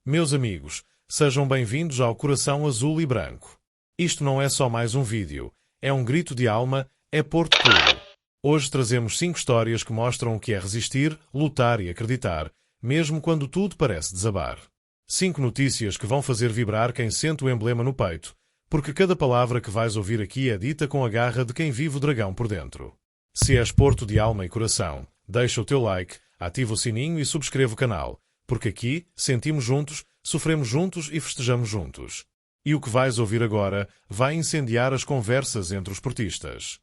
Meus amigos, sejam bem-vindos ao Coração Azul e Branco. Isto não é só mais um vídeo, é um grito de alma, é Porto puro. Hoje trazemos 5 histórias que mostram o que é resistir, lutar e acreditar, mesmo quando tudo parece desabar. 5 notícias que vão fazer vibrar quem sente o emblema no peito, porque cada palavra que vais ouvir aqui é dita com a garra de quem vive o dragão por dentro. Se és Porto de alma e coração, deixa o teu like, ativa o sininho e subscreva o canal, porque aqui sentimos juntos, sofremos juntos e festejamos juntos. E o que vais ouvir agora vai incendiar as conversas entre os portistas.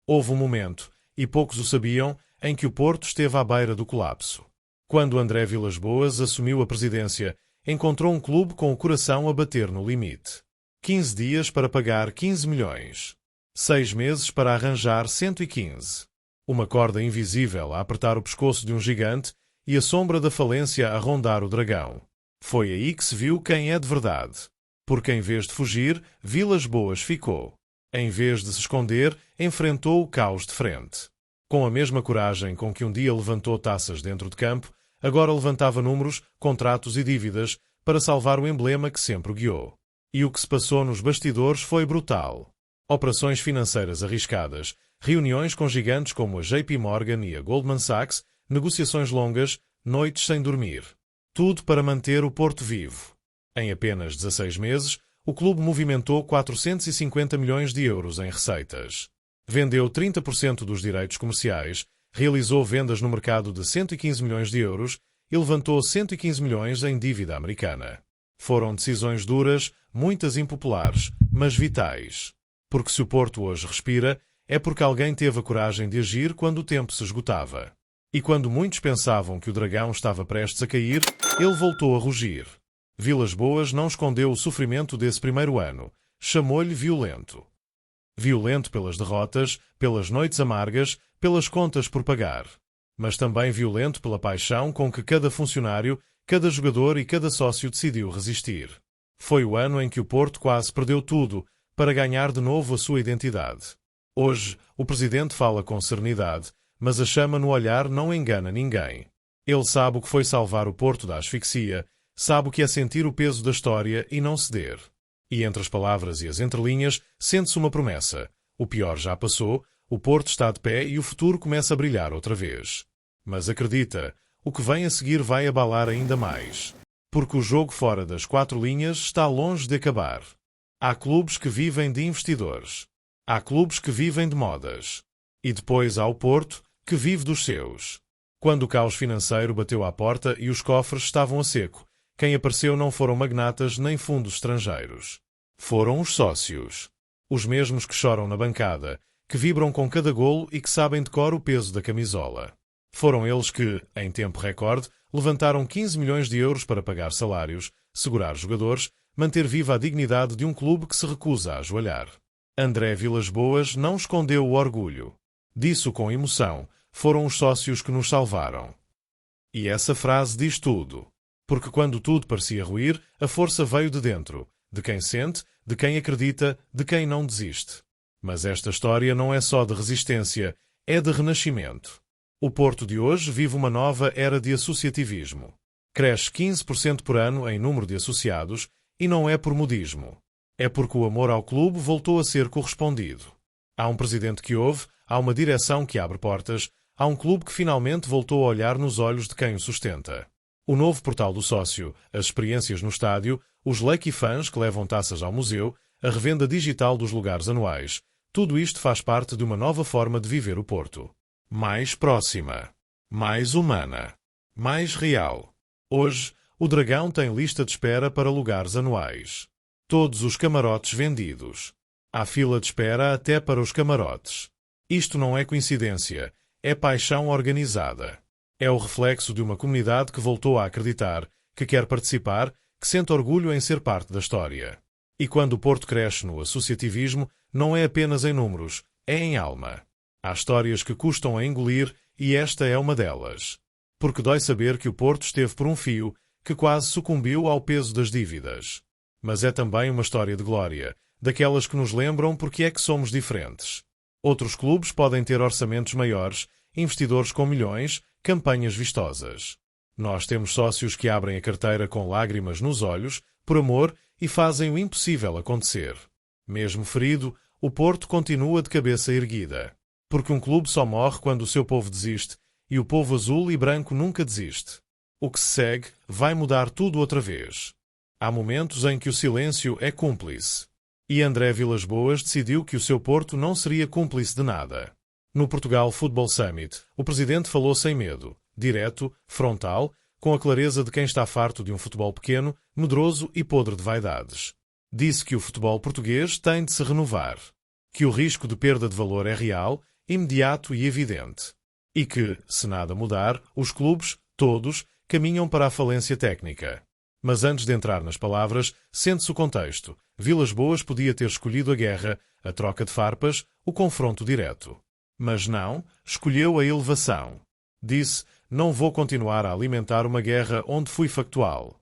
Houve um momento, e poucos o sabiam, em que o Porto esteve à beira do colapso. Quando André Vilas-Boas assumiu a presidência, encontrou um clube com o coração a bater no limite. 15 dias para pagar 15 milhões. 6 meses para arranjar 115. Uma corda invisível a apertar o pescoço de um gigante e a sombra da falência a rondar o dragão. Foi aí que se viu quem é de verdade. Porque em vez de fugir, Vilas-Boas ficou. Em vez de se esconder, enfrentou o caos de frente. Com a mesma coragem com que um dia levantou taças dentro de campo, agora levantava números, contratos e dívidas para salvar o emblema que sempre o guiou. E o que se passou nos bastidores foi brutal. Operações financeiras arriscadas, reuniões com gigantes como a JP Morgan e a Goldman Sachs, negociações longas, noites sem dormir. Tudo para manter o Porto vivo. Em apenas 16 meses, o clube movimentou 450 milhões de euros em receitas. Vendeu 30% dos direitos comerciais, realizou vendas no mercado de 115 milhões de euros e levantou 115 milhões em dívida americana. Foram decisões duras, muitas impopulares, mas vitais. Porque se o Porto hoje respira, é porque alguém teve a coragem de agir quando o tempo se esgotava. E quando muitos pensavam que o dragão estava prestes a cair, ele voltou a rugir. Vilas-Boas não escondeu o sofrimento desse primeiro ano. Chamou-lhe violento. Violento pelas derrotas, pelas noites amargas, pelas contas por pagar. Mas também violento pela paixão com que cada funcionário, cada jogador e cada sócio decidiu resistir. Foi o ano em que o Porto quase perdeu tudo para ganhar de novo a sua identidade. Hoje, o presidente fala com serenidade, mas a chama no olhar não engana ninguém. Ele sabe o que foi salvar o Porto da asfixia, sabe o que é sentir o peso da história e não ceder. E entre as palavras e as entrelinhas, sente-se uma promessa. O pior já passou, o Porto está de pé e o futuro começa a brilhar outra vez. Mas acredita, o que vem a seguir vai abalar ainda mais. Porque o jogo fora das 4 linhas está longe de acabar. Há clubes que vivem de investidores. Há clubes que vivem de modas. E depois há o Porto, que vive dos seus. Quando o caos financeiro bateu à porta e os cofres estavam a seco, quem apareceu não foram magnatas nem fundos estrangeiros. Foram os sócios. Os mesmos que choram na bancada, que vibram com cada golo e que sabem de cor o peso da camisola. Foram eles que, em tempo recorde, levantaram 15 milhões de euros para pagar salários, segurar jogadores, manter viva a dignidade de um clube que se recusa a ajoelhar. André Vilas-Boas não escondeu o orgulho. Disse-o com emoção, foram os sócios que nos salvaram. E essa frase diz tudo. Porque quando tudo parecia ruir, a força veio de dentro, de quem sente, de quem acredita, de quem não desiste. Mas esta história não é só de resistência, é de renascimento. O Porto de hoje vive uma nova era de associativismo. Cresce 15% por ano em número de associados e não é por modismo. É porque o amor ao clube voltou a ser correspondido. Há um presidente que ouve, há uma direção que abre portas, há um clube que finalmente voltou a olhar nos olhos de quem o sustenta. O novo portal do sócio, as experiências no estádio, os Lucky Fans que levam taças ao museu, a revenda digital dos lugares anuais, tudo isto faz parte de uma nova forma de viver o Porto. Mais próxima, mais humana, mais real. Hoje, o Dragão tem lista de espera para lugares anuais. Todos os camarotes vendidos. Há fila de espera até para os camarotes. Isto não é coincidência, é paixão organizada. É o reflexo de uma comunidade que voltou a acreditar, que quer participar, que sente orgulho em ser parte da história. E quando o Porto cresce no associativismo, não é apenas em números, é em alma. Há histórias que custam a engolir e esta é uma delas. Porque dói saber que o Porto esteve por um fio, que quase sucumbiu ao peso das dívidas. Mas é também uma história de glória, daquelas que nos lembram porque é que somos diferentes. Outros clubes podem ter orçamentos maiores, investidores com milhões, campanhas vistosas. Nós temos sócios que abrem a carteira com lágrimas nos olhos, por amor, e fazem o impossível acontecer. Mesmo ferido, o Porto continua de cabeça erguida. Porque um clube só morre quando o seu povo desiste, e o povo azul e branco nunca desiste. O que se segue vai mudar tudo outra vez. Há momentos em que o silêncio é cúmplice. E André Vilas-Boas decidiu que o seu Porto não seria cúmplice de nada. No Portugal Football Summit, o presidente falou sem medo, direto, frontal, com a clareza de quem está farto de um futebol pequeno, medroso e podre de vaidades. Disse que o futebol português tem de se renovar, que o risco de perda de valor é real, imediato e evidente, e que, se nada mudar, os clubes, todos, caminham para a falência técnica. Mas antes de entrar nas palavras, sente-se o contexto. Vilas-Boas podia ter escolhido a guerra, a troca de farpas, o confronto direto. Mas não, escolheu a elevação. Disse, não vou continuar a alimentar uma guerra onde fui factual.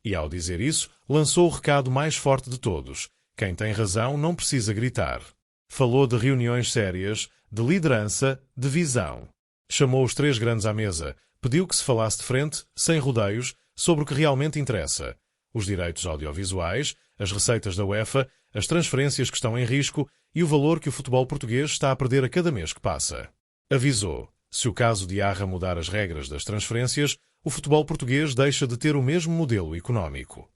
E ao dizer isso, lançou o recado mais forte de todos. Quem tem razão não precisa gritar. Falou de reuniões sérias, de liderança, de visão. Chamou os três grandes à mesa, pediu que se falasse de frente, sem rodeios, sobre o que realmente interessa. Os direitos audiovisuais, as receitas da UEFA, as transferências que estão em risco e o valor que o futebol português está a perder a cada mês que passa. Avisou, se o caso de Arra mudar as regras das transferências, o futebol português deixa de ter o mesmo modelo económico.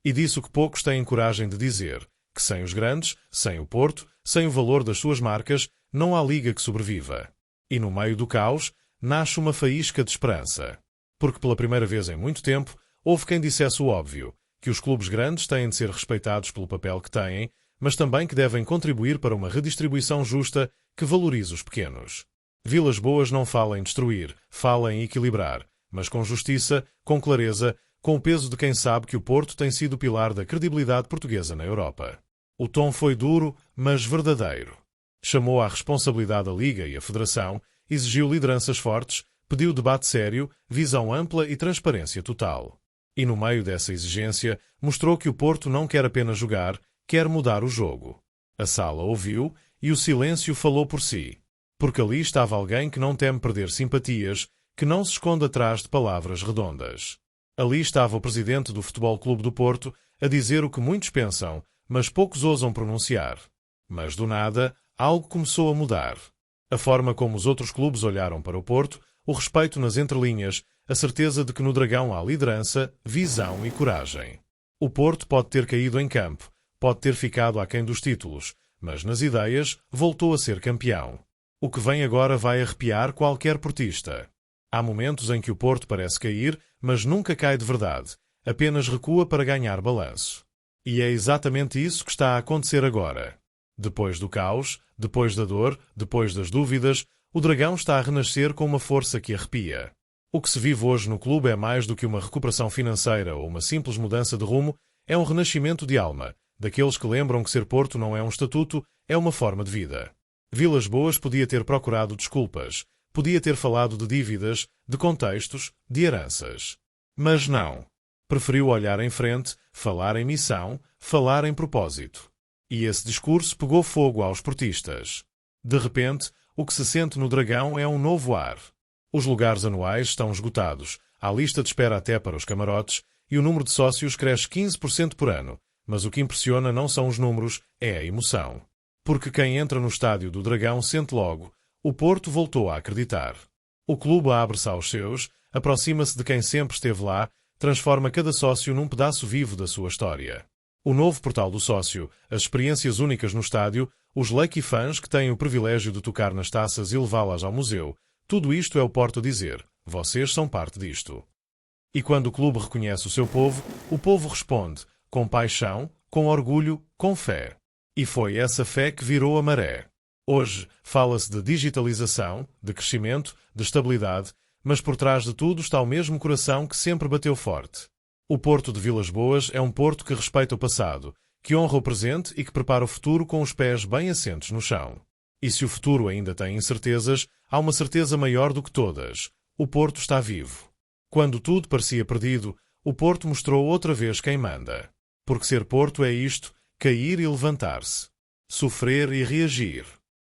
E disse o que poucos têm coragem de dizer, que sem os grandes, sem o Porto, sem o valor das suas marcas, não há liga que sobreviva. E no meio do caos, nasce uma faísca de esperança. Porque pela primeira vez em muito tempo, houve quem dissesse o óbvio, que os clubes grandes têm de ser respeitados pelo papel que têm, mas também que devem contribuir para uma redistribuição justa que valorize os pequenos. Vilas-Boas não fala em destruir, fala em equilibrar, mas com justiça, com clareza, com o peso de quem sabe que o Porto tem sido o pilar da credibilidade portuguesa na Europa. O tom foi duro, mas verdadeiro. Chamou à responsabilidade a Liga e a Federação, exigiu lideranças fortes, pediu debate sério, visão ampla e transparência total. E no meio dessa exigência, mostrou que o Porto não quer apenas jogar, quer mudar o jogo. A sala ouviu e o silêncio falou por si. Porque ali estava alguém que não teme perder simpatias, que não se esconde atrás de palavras redondas. Ali estava o presidente do Futebol Clube do Porto a dizer o que muitos pensam, mas poucos ousam pronunciar. Mas do nada, algo começou a mudar. A forma como os outros clubes olharam para o Porto, o respeito nas entrelinhas, a certeza de que no Dragão há liderança, visão e coragem. O Porto pode ter caído em campo, pode ter ficado aquém dos títulos, mas nas ideias voltou a ser campeão. O que vem agora vai arrepiar qualquer portista. Há momentos em que o Porto parece cair, mas nunca cai de verdade, apenas recua para ganhar balanço. E é exatamente isso que está a acontecer agora. Depois do caos, depois da dor, depois das dúvidas, o Dragão está a renascer com uma força que arrepia. O que se vive hoje no clube é mais do que uma recuperação financeira ou uma simples mudança de rumo, é um renascimento de alma, daqueles que lembram que ser Porto não é um estatuto, é uma forma de vida. Vilas-Boas podia ter procurado desculpas, podia ter falado de dívidas, de contextos, de heranças. Mas não. Preferiu olhar em frente, falar em missão, falar em propósito. E esse discurso pegou fogo aos portistas. De repente, o que se sente no Dragão é um novo ar. Os lugares anuais estão esgotados, há lista de espera até para os camarotes e o número de sócios cresce 15% por ano, mas o que impressiona não são os números, é a emoção. Porque quem entra no estádio do Dragão sente logo, o Porto voltou a acreditar. O clube abre-se aos seus, aproxima-se de quem sempre esteve lá, transforma cada sócio num pedaço vivo da sua história. O novo portal do sócio, as experiências únicas no estádio, os lucky fãs que têm o privilégio de tocar nas taças e levá-las ao museu, tudo isto é o Porto a dizer, vocês são parte disto. E quando o clube reconhece o povo responde, com paixão, com orgulho, com fé. E foi essa fé que virou a maré. Hoje fala-se de digitalização, de crescimento, de estabilidade, mas por trás de tudo está o mesmo coração que sempre bateu forte. O Porto de Vilas-Boas é um Porto que respeita o passado, que honra o presente e que prepara o futuro com os pés bem assentes no chão. E se o futuro ainda tem incertezas, há uma certeza maior do que todas. O Porto está vivo. Quando tudo parecia perdido, o Porto mostrou outra vez quem manda. Porque ser Porto é isto, cair e levantar-se. Sofrer e reagir.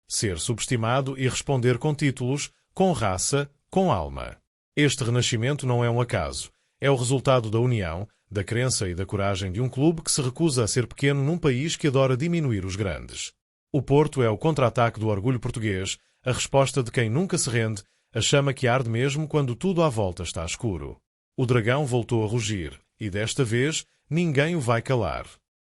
Ser subestimado e responder com títulos, com raça, com alma. Este renascimento não é um acaso. É o resultado da união, da crença e da coragem de um clube que se recusa a ser pequeno num país que adora diminuir os grandes. O Porto é o contra-ataque do orgulho português, a resposta de quem nunca se rende, a chama que arde mesmo quando tudo à volta está escuro. O dragão voltou a rugir, e desta vez ninguém o vai calar.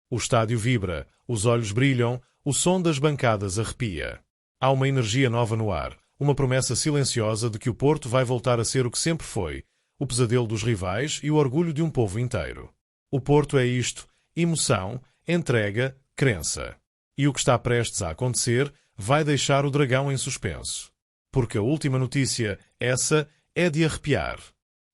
O estádio vibra, os olhos brilham, o som das bancadas arrepia. Há uma energia nova no ar, uma promessa silenciosa de que o Porto vai voltar a ser o que sempre foi, o pesadelo dos rivais e o orgulho de um povo inteiro. O Porto é isto: emoção, entrega, crença. E o que está prestes a acontecer vai deixar o dragão em suspenso. Porque a última notícia, essa, é de arrepiar.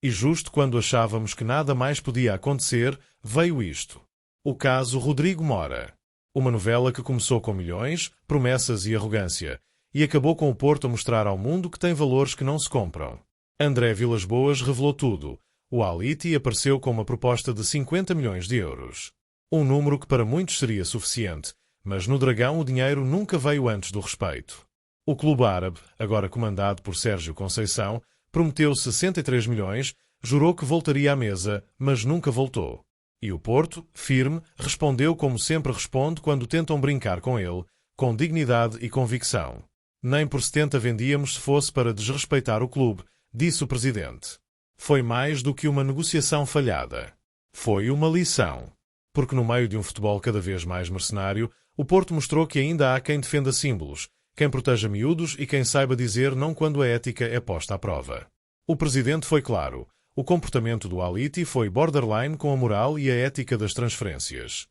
E justo quando achávamos que nada mais podia acontecer, veio isto. O caso Rodrigo Mora. Uma novela que começou com milhões, promessas e arrogância, e acabou com o Porto a mostrar ao mundo que tem valores que não se compram. André Vilas-Boas revelou tudo. O Al-Ittihad apareceu com uma proposta de 50 milhões de euros. Um número que para muitos seria suficiente, mas no Dragão o dinheiro nunca veio antes do respeito. O clube árabe, agora comandado por Sérgio Conceição, prometeu 63 milhões, jurou que voltaria à mesa, mas nunca voltou. E o Porto, firme, respondeu como sempre responde quando tentam brincar com ele, com dignidade e convicção. Nem por 70 vendíamos se fosse para desrespeitar o clube, disse o presidente. Foi mais do que uma negociação falhada. Foi uma lição. Porque no meio de um futebol cada vez mais mercenário, o Porto mostrou que ainda há quem defenda símbolos, quem proteja miúdos e quem saiba dizer não quando a ética é posta à prova. O presidente foi claro. O comportamento do Al-Ittihad foi borderline com a moral e a ética das transferências.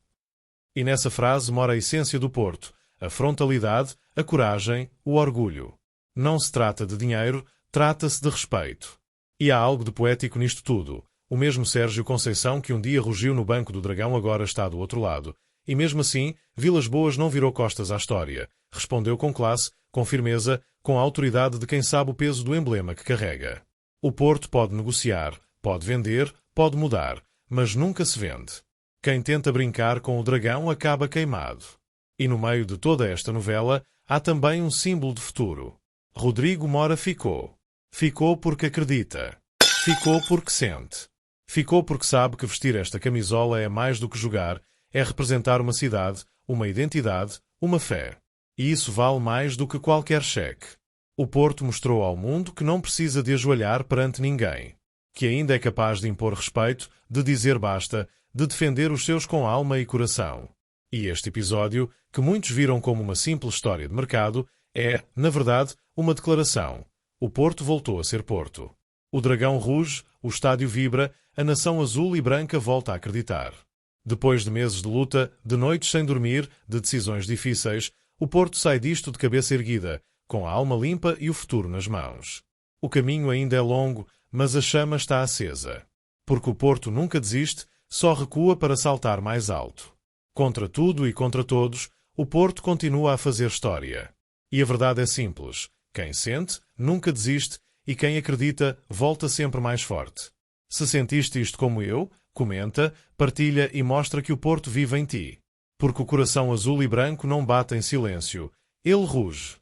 E nessa frase mora a essência do Porto, a frontalidade, a coragem, o orgulho. Não se trata de dinheiro, trata-se de respeito. E há algo de poético nisto tudo. O mesmo Sérgio Conceição que um dia rugiu no banco do Dragão agora está do outro lado. E mesmo assim, Vilas-Boas não virou costas à história. Respondeu com classe, com firmeza, com a autoridade de quem sabe o peso do emblema que carrega. O Porto pode negociar, pode vender, pode mudar, mas nunca se vende. Quem tenta brincar com o dragão acaba queimado. E no meio de toda esta novela, há também um símbolo de futuro. Rodrigo Mora ficou. Ficou porque acredita. Ficou porque sente. Ficou porque sabe que vestir esta camisola é mais do que jogar, é representar uma cidade, uma identidade, uma fé. E isso vale mais do que qualquer cheque. O Porto mostrou ao mundo que não precisa de ajoelhar perante ninguém, que ainda é capaz de impor respeito, de dizer basta, de defender os seus com alma e coração. E este episódio, que muitos viram como uma simples história de mercado, é, na verdade, uma declaração. O Porto voltou a ser Porto. O dragão ruge, o estádio vibra, a nação azul e branca volta a acreditar. Depois de meses de luta, de noites sem dormir, de decisões difíceis, o Porto sai disto de cabeça erguida, com a alma limpa e o futuro nas mãos. O caminho ainda é longo, mas a chama está acesa. Porque o Porto nunca desiste, só recua para saltar mais alto. Contra tudo e contra todos, o Porto continua a fazer história. E a verdade é simples. Quem sente, nunca desiste, e quem acredita, volta sempre mais forte. Se sentiste isto como eu, comenta, partilha e mostra que o Porto vive em ti. Porque o coração azul e branco não bate em silêncio. Ele ruge.